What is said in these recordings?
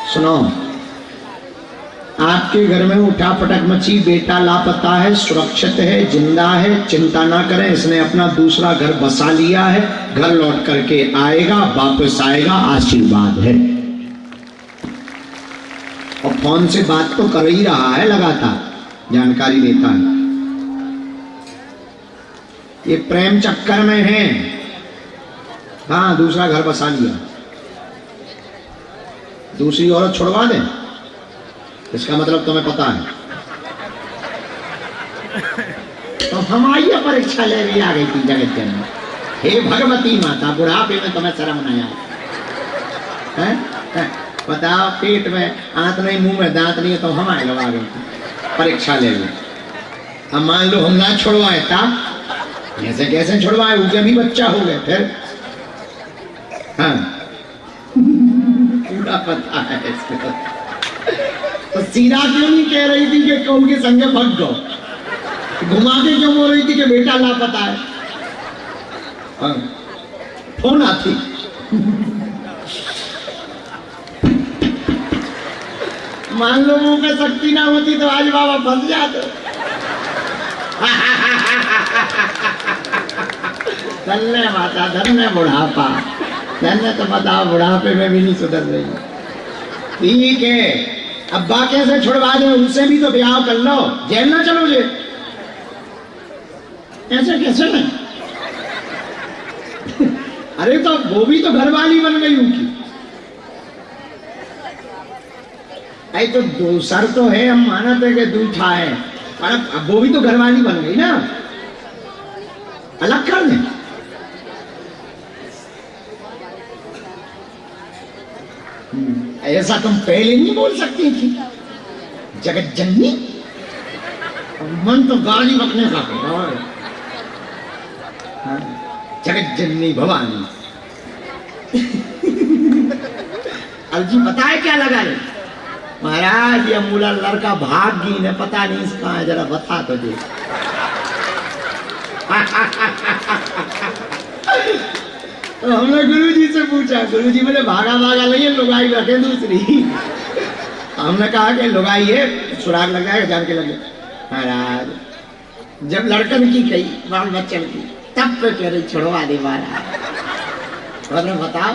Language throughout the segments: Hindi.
सुनो, आपके घर में उठा पटक मची, बेटा लापता है, सुरक्षित है, जिंदा है, चिंता ना करें, इसने अपना दूसरा घर बसा लिया है, घर लौट करके आएगा, वापस आएगा, आशीर्वाद है। और फोन से बात तो कर ही रहा है, लगातार जानकारी देता है। ये प्रेम चक्कर में है। हाँ, दूसरा घर बसा लिया, दूसरी औरत छुड़वा दे, इसका मतलब तुम्हें पता है। तो हमारी परीक्षा ले भी आ गई थी जगत जननी। हे भगवती माता, बुढ़ापे में तुम्हें शर्म नहीं आई है? बताओ, पेट में आंत नहीं, मुंह में दांत नहीं है, तो हमारे लोग आ गई थी परीक्षा ले ली। अब मान लो हम ना छुड़वाए तब, ऐसे कैसे छुड़वाए, उनके भी बच्चा हो गए फिर। हाँ, पूरा पता है इसको। तो सीधा क्यों नहीं कह रही थी कि कऊ के संगे भग गो, घुमा के क्यों बोल रही थी कि बेटा लापता है? हाँ, फोन आती। मान लो मुंह में शक्ति ना होती तो आज बाबा फंस जाते। धन्य माता, धन्य बुढ़ापा, धन्य। तो बताओ, बुढ़ापे में भी नहीं सुधर रही। ठीक है, अब्बा कैसे छुड़वा दे, उनसे भी तो ब्याह कर लो, जेल ना चलोगे। ऐसे कैसे नहीं? अरे तो वो भी तो घरवाली बन गई उनकी। अरे तो दूसर तो है, हम मानते हैं कि दूठा है, पर अब वो भी तो घरवाली बन गई ना, अलग कर दे। ऐसा तुम पहले नहीं बोल सकती थी जगत जननी? मन तो गाली बकने का है। जगत जननी भवानी। अब जी पता है क्या लगा है महाराज, ये मूला लड़का भाग्य ने पता नहीं इसका है, जरा बता तो दे। तो हमने गुरुजी से पूछा, गुरुजी बोले भागा भागा नहीं है, लुगाई रखे दूसरी। हमने कहा कि लुगाई है, सुराग लग जाएगा, जान के लगे। महाराज जब लड़कन की कही, बाल बच्चन की, तब पे कह रही छुड़वा दे महाराज। और बताओ,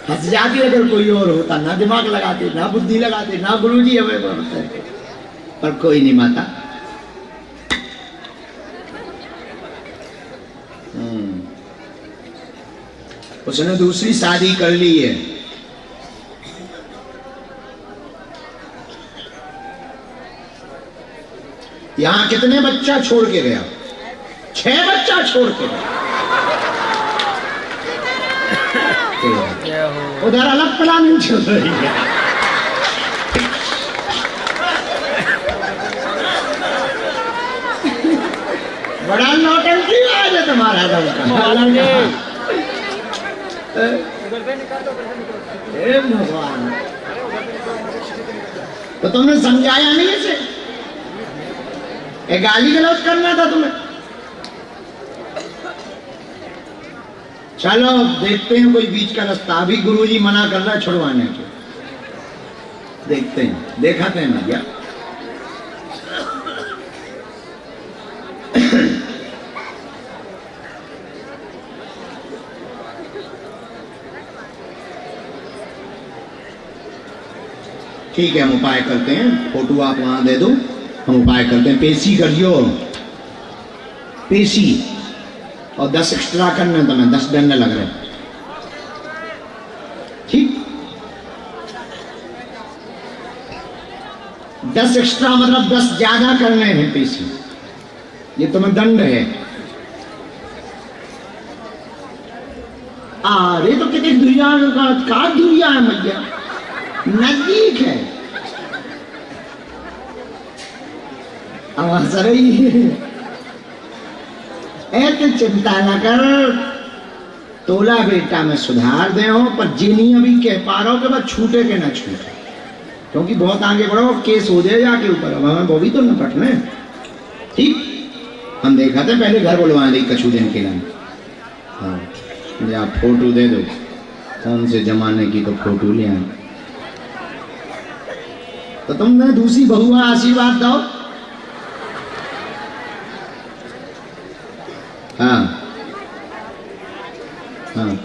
फंस जाती अगर कोई और होता, ना दिमाग लगाते, ना बुद्धि लगाते, ना गुरुजी हमें बताते, पर कोई नहीं माता। उसने दूसरी शादी कर ली है। यहां कितने बच्चा छोड़ के गया? 6 बच्चा छोड़ के गया। उधर अलग प्लानिंग चल रही है। बड़ा नौटंकी आज है तुम्हारा दम। भगवान, तो तुमने समझाया नहीं इसे? गाली गलौज करना था तुम्हें। चलो देखते हैं कोई बीच का रास्ता। अभी गुरुजी मना कर रहा है छुड़वाने के, देखते हैं, देखाते हैं ना क्या। ठीक है, हम उपाय करते हैं। फोटो आप वहां दे दो, हम उपाय करते हैं। पेशी करियो, पेशी, और 10 एक्स्ट्रा करने तो मैं 10 डंडे लग रहे। ठीक, 10 एक्स्ट्रा मतलब 10 ज्यादा करने हैं पेशी। ये तुम्हें दंड है। अरे तो कितनी दुनिया का दुनिया है मैया, नजदीक है। आवाज रही है। ऐसे चिंता न कर, तोला बेटा में सुधार दे हो, पर जिन्हीं अभी कह पा रहा हो कि बस छूटे के ना छूटे, क्योंकि बहुत आगे बढ़ो, केस हो जाए जाके ऊपर। अब हमें वो भी तो निपटने। ठीक, हम देखा था पहले घर बुलवा दी कछू दिन के लिए। हाँ, मुझे आप फोटो दे दो, कौन से जमाने की तो फोटो ले आए। तो तुमने दूसरी बहू का आशीर्वाद दो। हाँ हाँ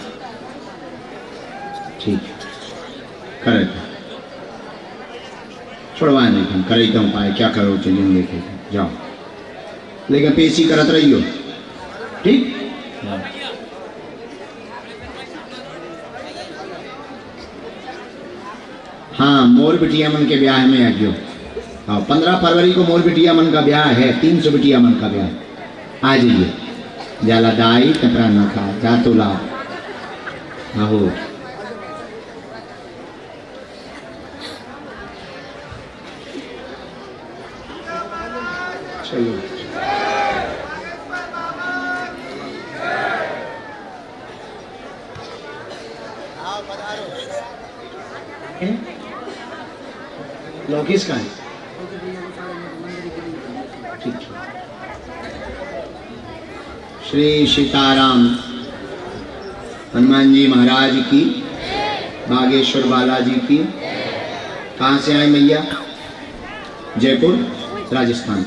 ठीक करे छोड़वा नहीं हम करे तो उपाय क्या करो चलिए लेके जाओ, लेकिन पेशी करत रहियो ठीक। हाँ मोर बिटिया मन के ब्याह में आइयो। हाँ 15 फरवरी को मोर बिटिया मन का ब्याह है, 300 बिटिया मन का ब्याह। आ जाइए जाला दाई कपड़ा न खा जा तो ला। आहो चलो लोकेश का है ठीक। श्री सीताराम हनुमान जी महाराज की, बागेश्वर बालाजी की। कहाँ से आए मैया? जयपुर राजस्थान।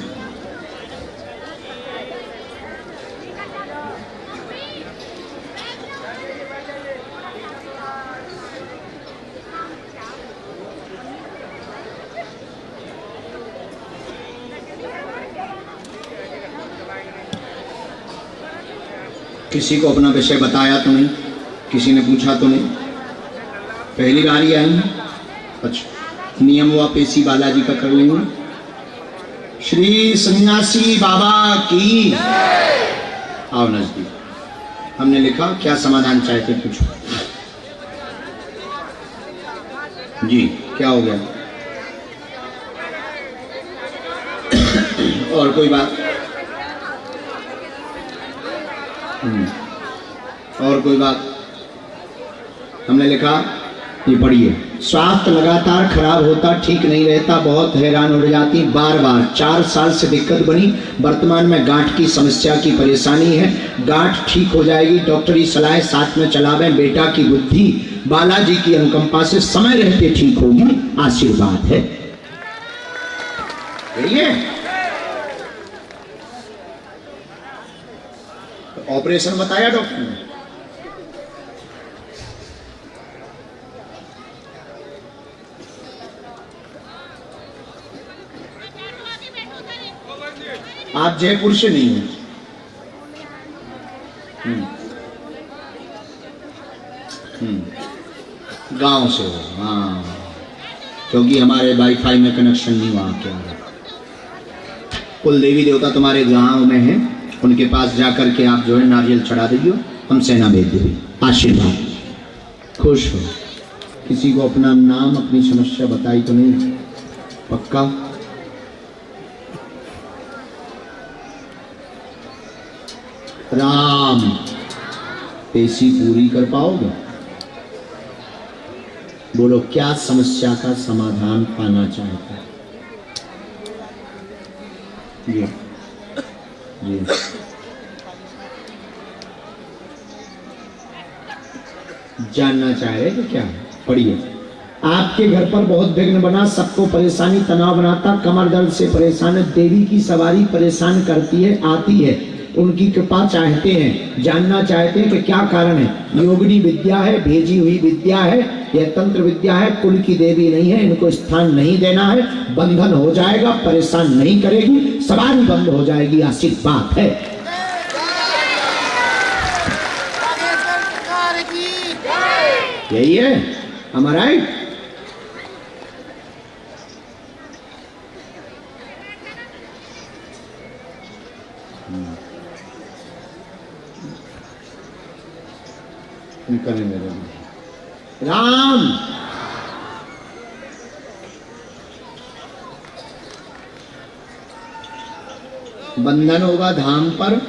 किसी को अपना विषय बताया तो नहीं, किसी ने पूछा तो नहीं, पहली बार ही आई हैं। अच्छा नियम हुआ पेशी बालाजी का कर लेंगे। श्री सन्यासी बाबा की। आओ नजदीक। हमने लिखा क्या समाधान चाहते पूछो जी, क्या हो गया? और कोई बात? और कोई बात? हमने लिखा ये पढ़िए। स्वास्थ्य लगातार खराब होता, ठीक नहीं रहता, बहुत हैरान हो जाती, बार बार 4 साल से दिक्कत बनी। वर्तमान में गांठ की समस्या की परेशानी है, गांठ ठीक हो जाएगी, डॉक्टरी सलाह साथ में चलावे। बेटा की बुद्धि बालाजी की अनुकंपा से समय रहते ठीक होगी, आशीर्वाद है। यही है ऑपरेशन बताया डॉक्टर ने। आप जयपुर से नहीं हैं? गांव से हो? हाँ, क्योंकि हमारे वाईफाई में कनेक्शन नहीं वहां क्या। कुल देवी देवता तुम्हारे गांव में है, उनके पास जाकर के आप जो है नारियल चढ़ा दीजिए, हम सेना भेज देंगे, आशीर्वाद। खुश हो। किसी को अपना नाम अपनी समस्या बताई तो नहीं? पक्का? राम पेशी पूरी कर पाओगे? बोलो क्या समस्या का समाधान पाना चाहते हैं? जी जी जानना चाह रहे तो क्या है? पढ़िए। आपके घर पर बहुत विघ्न बना, सबको परेशानी तनाव बनाता, कमर दर्द से परेशान है, देवी की सवारी परेशान करती है, आती है, उनकी कृपा चाहते हैं, जानना चाहते हैं कि क्या कारण है। योगिनी विद्या है, भेजी हुई विद्या है, यह तंत्र विद्या है, कुल की देवी नहीं है, इनको स्थान नहीं देना है, बंधन हो जाएगा, परेशान नहीं करेगी, सवारी बंद हो जाएगी, आशीर्वाद है। यही है हमारा। राम बंधन होगा धाम पर।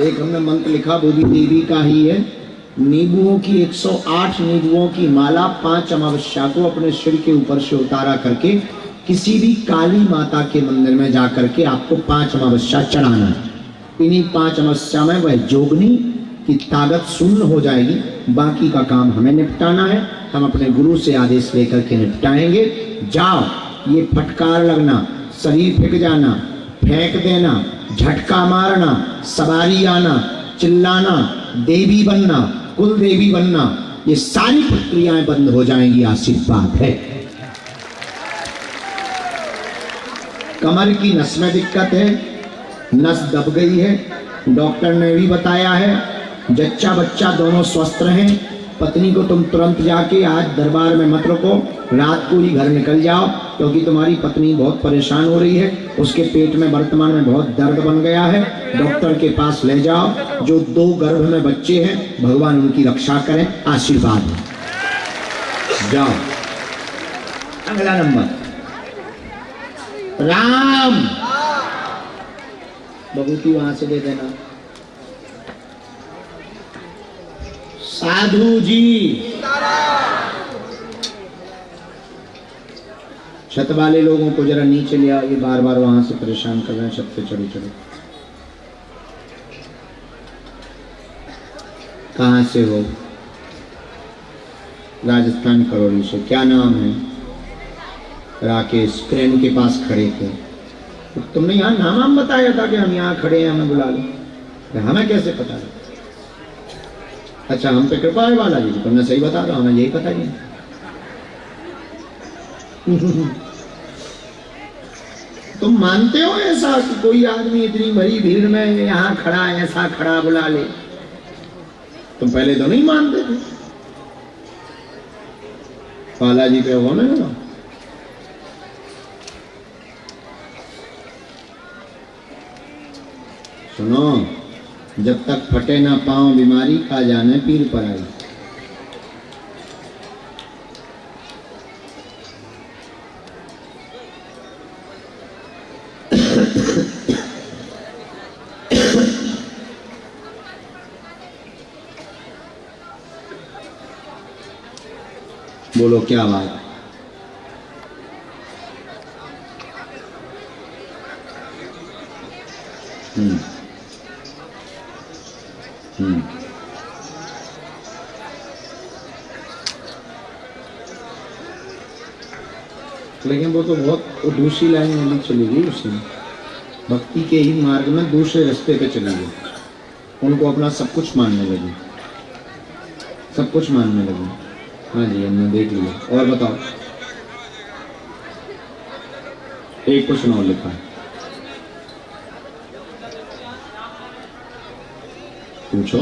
एक हमने मंत्र लिखा, वो भी देवी का ही है। नींबुओं की 108 नींबुओं की माला 5 अमावस्या को अपने सिर के ऊपर से उतारा करके किसी भी काली माता के मंदिर में जाकर के आपको 5 अमावस्या चढ़ाना है। इन्हीं 5 अमावस्या में वह जोगनी की ताकत शून्य हो जाएगी। बाकी का काम हमें निपटाना है, हम अपने गुरु से आदेश लेकर के निपटाएंगे। जाओ ये फटकार लगना, शरीर फेंक जाना, फेंक देना, झटका मारना, सवारी आना, चिल्लाना, देवी बनना, कुल देवी बनना, ये सारी प्रक्रियाएं बंद हो जाएंगी। आशीर्वाद है। कमर की नस में दिक्कत है, नस दब गई है, डॉक्टर ने भी बताया है। जच्चा बच्चा दोनों स्वस्थ रहें। पत्नी को तुम तुरंत जाके आज दरबार में मत रखो, रात को ही घर निकल जाओ, क्योंकि तुम्हारी पत्नी बहुत परेशान हो रही है। उसके पेट में वर्तमान में बहुत दर्द बन गया है। डॉक्टर के पास ले जाओ। जो 2 गर्भ में बच्चे हैं, भगवान उनकी रक्षा करें। आशीर्वाद जाओ। अगला नंबर राम। बबूती वहां से दे देना। साधु जी, छत वाले लोगों को जरा नीचे ले आओ, ये बार बार वहां से परेशान कर रहे हैं। छत पे चढ़ो चढ़ो। कहां से हो? राजस्थान करौली से। क्या नाम है? राकेश। क्रेन के पास खड़े थे। तो तुमने यहाँ नाम बताया था कि हम यहाँ खड़े हैं, हमें बुला लो। हमें कैसे पता है? अच्छा, हम पे कृपा है बालाजी की। तुमने सही बता दो, हमें यही पता नहीं। तुम मानते हो ऐसा कि कोई आदमी इतनी बड़ी भीड़ में यहाँ खड़ा, ऐसा खड़ा बुला ले? तुम पहले तो नहीं मानते थे। बालाजी पे हो ना। सुनो, जब तक फटे ना पांव बीमारी, खा जाने पीर पर आई। बोलो क्या बात? लेकिन वो तो बहुत दूसरी लाइन में चली गई। उसने भक्ति के ही मार्ग में दूसरे रास्ते पे चली गई। उनको अपना सब कुछ मानने लगी, सब कुछ मानने लगी। हाँ जी, हमने देख लिया। और बताओ, एक क्वेश्चन और लिखा है, पूछो।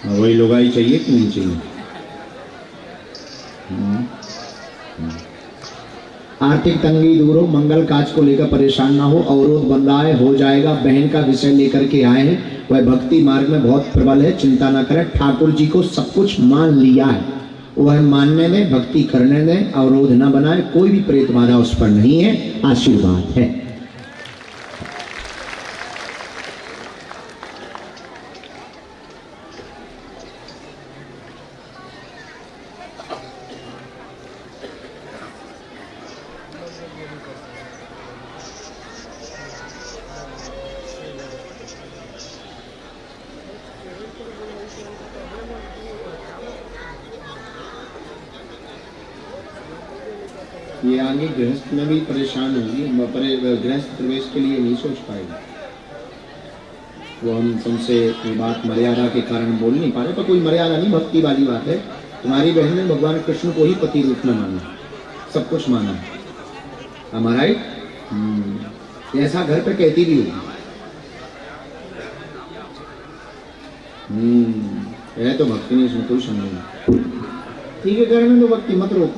वही लुगाई चाहिए कि नहीं चाहिए? आर्थिक तंगी दूर हो, मंगल काज को लेकर परेशान ना हो, अवरोध बन रहा है, हो जाएगा। बहन का विषय लेकर के आए हैं, वह भक्ति मार्ग में बहुत प्रबल है, चिंता ना करें। ठाकुर जी को सब कुछ मान लिया है, वह मानने दें, भक्ति करने दें, अवरोध ना बनाए। कोई भी प्रेत बाधा उस पर नहीं है। आशीर्वाद है। ये आगे गृहस्थ में भी परेशान होगी, गृहस्थ प्रवेश के लिए नहीं सोच पाएगी। वो हम तुमसे ये बात मर्यादा के कारण बोल नहीं पा रहे, पर कोई मर्यादा नहीं, भक्ति वाली बात है। तुम्हारी बहन ने भगवान कृष्ण को ही पति रूप में माना, सब कुछ माना है। हमारा ऐसा घर पे कहती भी होगी। है तो भक्ति नहीं, इसमें कोई संदेह नहीं। ठीक है, घर में तो भक्ति मत रोक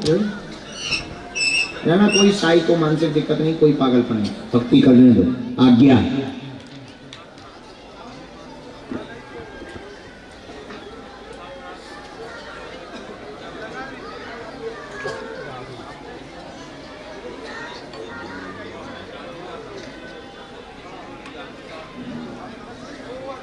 ना, कोई साई को मानसिक दिक्कत नहीं, कोई पागलपन नहीं, भक्ति करने दो। आज्ञा।